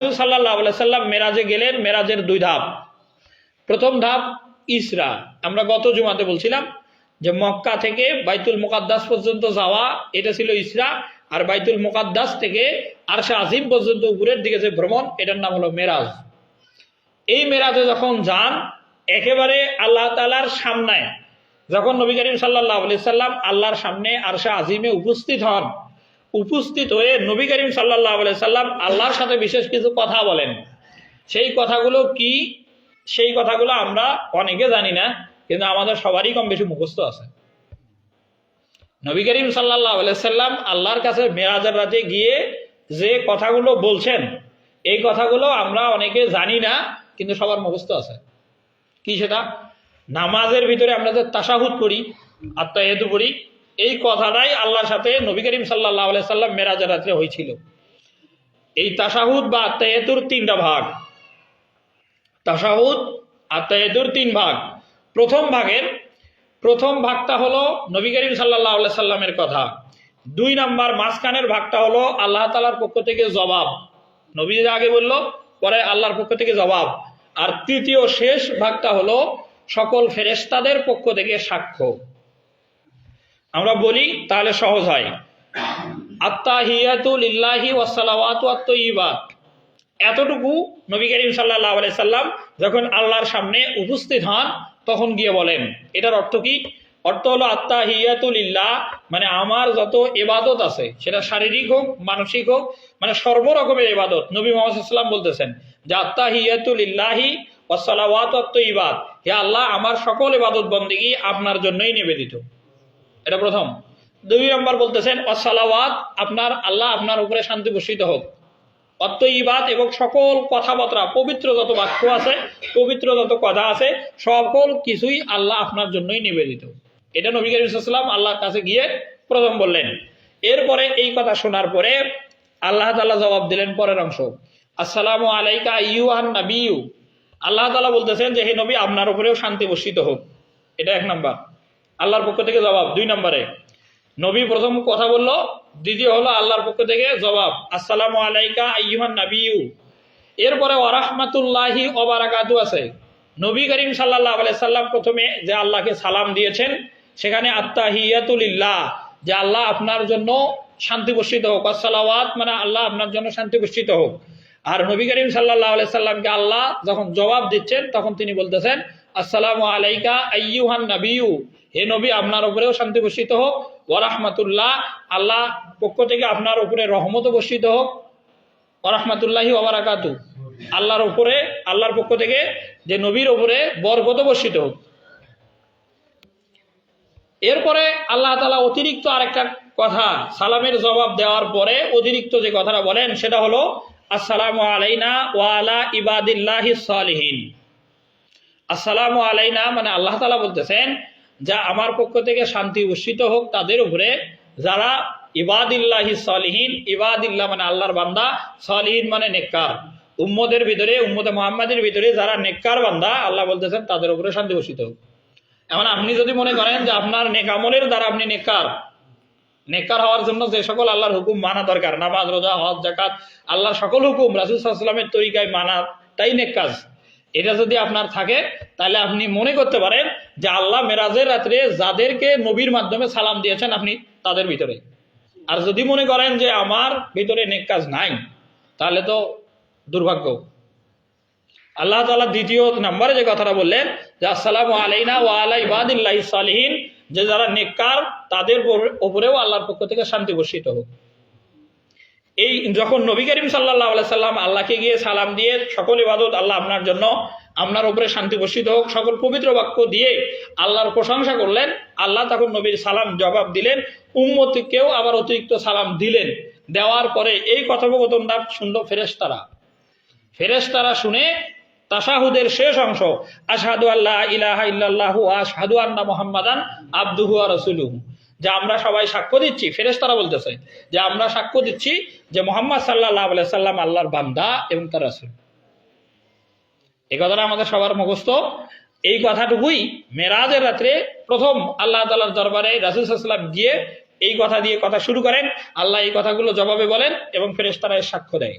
সাল্লাল্লাহু আলাইহি সাল্লাম মেরাজে গেলেন। মেরাজের দুই ধাপ। প্রথম ধাপ ইসরা। আমরা গত জুমাতে বলছিলাম যে মক্কা থেকে বাইতুল মুকাদ্দাস পর্যন্ত যাওয়া, এটা ছিল ইসরা। আর বাইতুল মুকাদ্দাস থেকে আরশে আজিম পর্যন্ত উপরের দিকে যে ভ্রমণ, এটার নাম হলো মেরাজ। এই মেরাজে যখন যান, একেবারে আল্লাহ তাআলার সামনে যখন নবী করিম সাল্লাল্লাহু আলাইহি সাল্লাম আল্লাহর সামনে আরশে আজিমে উপস্থিত হন, উপস্থিত হয়ে নবী করিম সাল্লাল্লাহু আলাইহি সাল্লাম আল্লাহর সাথে বিশেষ কিছু কথা বলেন। সেই কথাগুলো কি? সেই কথাগুলো আমরা অনেকে জানি না, কিন্তু আমাদের সবারই কম বেশি মুখস্থ আছে। নবী করিম সাল্লাল্লাহু আলাইহি সাল্লাম আল্লাহর কাছে মেরাজের রাতে গিয়ে যে কথাগুলো বলছেন, এই কথাগুলো আমরা অনেকে জানি না, কিন্তু সবার মুখস্থ আছে। কি সেটা? নামাজের ভিতরে আমরা যে তাশাহুদ পড়ি, আত্তাহিয়াতু পড়ি, এই কথাটাই আল্লাহর সাথে নবী করিম সাল্লাল্লাহু আলাইহি সাল্লাম মেরাজের রাতে হয়েছিল। এই তাশাহুদ বা আত্তাহিয়াতুর তিনটা ভাগ। তাশাহুদ আত্তাহিয়াতুর তিন ভাগ। প্রথম ভাগটা হলো নবী করিম সাল্লাল্লাহু আলাইহি সাল্লামের কথা। দুই নাম্বার মাঝখানের ভাগটা হলো আল্লাহ তাআলার পক্ষ থেকে জবাব। নবী আগে বলল, পরে আল্লাহর পক্ষ থেকে জবাব। আর তৃতীয় শেষ ভাগটা হলো সকল ফেরেশতাদের পক্ষ থেকে সাক্ষ্য। আমরা বলি তাহলে সহজ হয়। আত্তাহিয়াতু লিল্লাহি ওয়াস সালাওয়াতু ওয়াত তাইয়্যিবাত, এতটুকু নবী করিম সাল্লাল্লাহু আলাইহি সাল্লাম যখন আল্লাহর সামনে উপস্থিত হন তখন গিয়ে বলেন। এটার অর্থ কি? অর্থ হলো আত্তাহিয়াতু লিল্লাহ, মানে আমার যত ইবাদত আছে, সেটা শারীরিক হোক মানসিক হোক, মানে সর্বরকমের ইবাদত। নবী মুহাম্মদ সাল্লাল্লাহু আলাইহি ওয়াসাল্লাম বলতেছেন যে আত্তাহিয়াতু লিল্লাহি ওয়াস সালাওয়াতু ওয়াত তাইয়্যিবাত, হে আল্লাহ, আমার সকল ইবাদত বন্দেগী আপনার জন্যই নিবেদিত। এটা প্রথম। দুই নম্বর বলতেছেন ওয়াস সালাওয়াত, আপনার আল্লাহ আপনার উপরে শান্তি বর্ষিত হোক। ওয়াত তাইয়্যিবাত, এবং সকল কথাবার্তা, পবিত্র যত বাক্য আছে, পবিত্র যত কথা আছে, সকল কিছুই আল্লাহ আপনার জন্যই নিবেদিত। এটা নবী করিম সাল্লাল্লাহু আলাইহি ওয়াসাল্লাম আল্লাহর কাছে গিয়ে প্রথম বললেন। এরপরে এই কথা শোনার পরে আল্লাহ তাআলা জবাব দিলেন পরের অংশ, আসসালামু আলাইকা আইয়ুহান নাবিয়্যু। আল্লাহ তাআলা বলতেছেন যে হে নবী, আপনার উপরেও শান্তি বর্ষিত হোক। এটা এক নাম্বার, আল্লাহর পক্ষ থেকে জবাব। দুই নম্বরে নবী প্রথম কথা বলল, দ্বিতীয় হলো আল্লাহর পক্ষ থেকে জবাব, আসসালামু আলাইকা আইয়ুহান নাবিয়্যু। এরপরে ওয়া রাহমাতুল্লাহি ওয়া বারাকাতুহু আছে। নবী করিম সাল্লাল্লাহু আলাইহি সাল্লাম প্রথমে যে আল্লাহকে সালাম দিয়েছেন, সেখানে আত্তাহিয়াতু লিল্লাহ, যে আল্লাহ আপনার জন্য শান্তি বর্ষিত হোক। আসসালাওয়াত মানে আল্লাহ আপনার জন্য শান্তি বর্ষিত হোক। আর নবী করিম সাল্লাল্লাহু আলাইহি সাল্লামকে আল্লাহ যখন জবাব দিচ্ছেন, তখন তিনি বলতেছেন আসসালামু আলাইকা আইয়ুহান নাবিয়্যু, হে নবী, আপনার উপরেও শান্তি বর্ষিত হোক। ওয়া রাহমাতুল্লাহ, আল্লাহ পক্ষ থেকে আপনার উপরে রহমত বর্ষিত হোক। ওয়া রাহমাতুল্লাহি ওয়া বারাকাতুহু, আল্লাহর উপরে, আল্লাহর পক্ষ থেকে যে নবীর উপরে বরকত বর্ষিত হোক। এরপরে আল্লাহ তাআলা অতিরিক্ত আরেকটা কথা, সালামের জবাব দেওয়ার পরে অতিরিক্ত যে কথাটা বলেন, সেটা হলো আসসালামু আলাইনা ওয়া আলা ইবাদিল্লাহিস সালিহিন। আসসালামু আলাইনা মানে আল্লাহ তাআলা বলতেছেন যা আমার পক্ষ থেকে শান্তি বর্ষিত হোক তাদের উপরে যারা ইবাদিল্লাহিস সালিহিন। ইবাদিল্লাহ মানে আল্লাহর বান্দা, সালিহিন মানে নেককার। উম্মতের ভিতরে, উম্মতে মুহাম্মাদের ভিতরে যারা নেককার বান্দা, আল্লাহ বলতেছেন তাদের উপরে শান্তি বর্ষিত হোক। এখন আপনি যদি মনে করেন যে আপনার নেক আমলের দ্বারা আপনি নেককার হওয়ার জন্য যে সকল আল্লাহর হুকুম মানা দরকার, নামাজ, রোজা, হজ, যাকাত, আল্লাহর সকল হুকুম রাসূল সাল্লাল্লাহু আলাইহি ওয়াসাল্লামের তরিকায় মানাটাই নেক কাজ, এটা যদি আপনার থাকে, তাহলে আপনি মনে করতে পারেন যে আল্লাহ মেরাজের রাত্রে যাদেরকে নবীর মাধ্যমে সালাম দিয়েছেন আপনি তাদের ভিতরে। আর যদি মনে করেন যে আমার ভিতরে নেক কাজ নাই, তাহলে তো দুর্ভাগ্য। আল্লাহ তাআলা দ্বিতীয় নম্বরে যে কথাটা বললেন যে আসসালামু আলাইনা ওয়া আলা ইবাদিল্লাহিস সালিহিন, যে যারা নেককার তাদের উপরেও আল্লাহর পক্ষ থেকে শান্তি বর্ষিত হোক। এই যখন নবী করিম সাল্লাল্লাহু আলাইহি সাল্লাম আল্লাহকে গিয়ে সালাম দিয়ে সকল ইবাদত আল্লাহ আপনার জন্য, আপনার উপরে শান্তি বর্ষিত হোক, সকল পবিত্র বাক্য দিয়ে আল্লাহর প্রশংসা করলেন, আল্লাহ তখন নবীর সালাম জবাব দিলেন, উম্মতকেও আবার অতিরিক্ত সালাম দিলেন। দেওয়ার পরে এই কথোপকথনটা শুনল ফেরেশতারা শুনে তাশাহুদের শেষ অংশ, আশহাদু আল্লা ইলাহা ইল্লাল্লাহু ওয়া আশহাদু আন্না মুহাম্মাদান আবদুহু ওয়া রাসূলুহু, যে আমরা সবাই সাক্ষ্য দিচ্ছি, ফেরেশতারা বলতেছে যে আমরা সাক্ষ্য দিচ্ছি যে মুহাম্মদ সাল্লাল্লাহু আলাইহি সাল্লাম আল্লাহর বান্দা এবং তার রাসূল। এই কথাটা আমাদের সবার মুখস্থ। এই কথাটুকুই মেরাজের রাত্রে প্রথম আল্লাহ তাআলার দরবারে রাসূল সাল্লাল্লাহু আলাইহি ওয়াসাল্লাম গিয়ে এই কথা দিয়ে কথা শুরু করেন, আল্লাহ এই কথাগুলো জবাবে বলেন এবং ফেরেশতারা সাক্ষ্য দেয়।